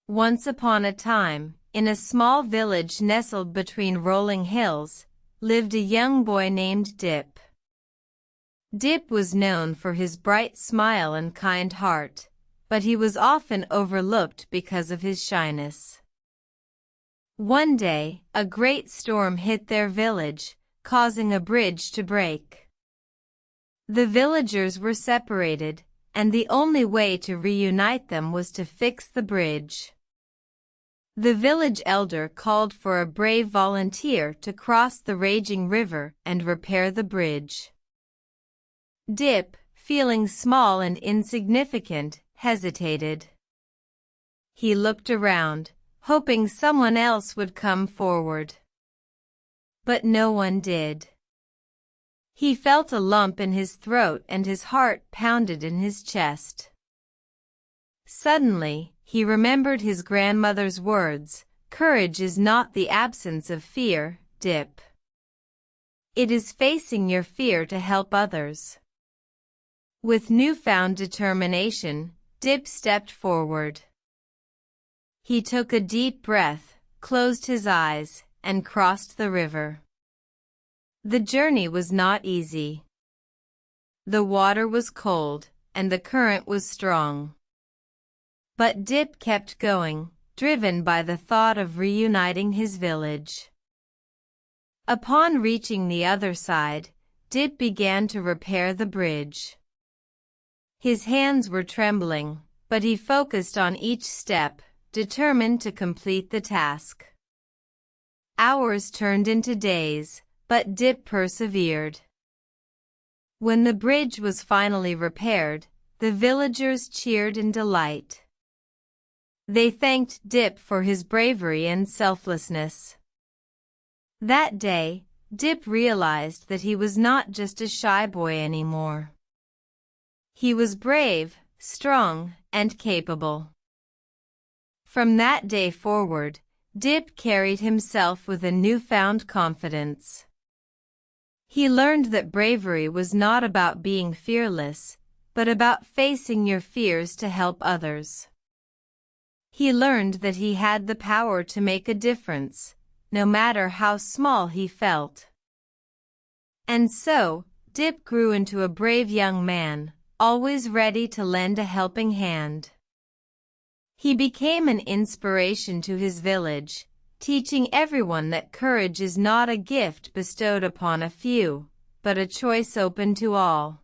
Once upon a time, in a small village nestled between rolling hills, lived a young boy named Dip. Dip was known for his bright smile and kind heart, but he was often overlooked because of his shyness. One day, a great storm hit their village, causing a bridge to break. The villagers were separated, and the only way to reunite them was to fix the bridge. The village elder called for a brave volunteer to cross the raging river and repair the bridge. Dip, feeling small and insignificant, hesitated. He looked around, hoping someone else would come forward. But no one did. He felt a lump in his throat and his heart pounded in his chest. Suddenly, he remembered his grandmother's words, "Courage is not the absence of fear, Dip. It is facing your fear to help others." With newfound determination, Dip stepped forward. He took a deep breath, closed his eyes, and crossed the river. The journey was not easy. The water was cold, and the current was strong. But Dip kept going, driven by the thought of reuniting his village. Upon reaching the other side, Dip began to repair the bridge. His hands were trembling, but he focused on each step, determined to complete the task. Hours turned into days, but Dip persevered. When the bridge was finally repaired, the villagers cheered in delight. They thanked Dip for his bravery and selflessness. That day, Dip realized that he was not just a shy boy anymore. He was brave, strong, and capable. From that day forward, Dip carried himself with a newfound confidence. He learned that bravery was not about being fearless, but about facing your fears to help others. He learned that he had the power to make a difference, no matter how small he felt. And so, Dip grew into a brave young man, always ready to lend a helping hand. He became an inspiration to his village, teaching everyone that courage is not a gift bestowed upon a few, but a choice open to all.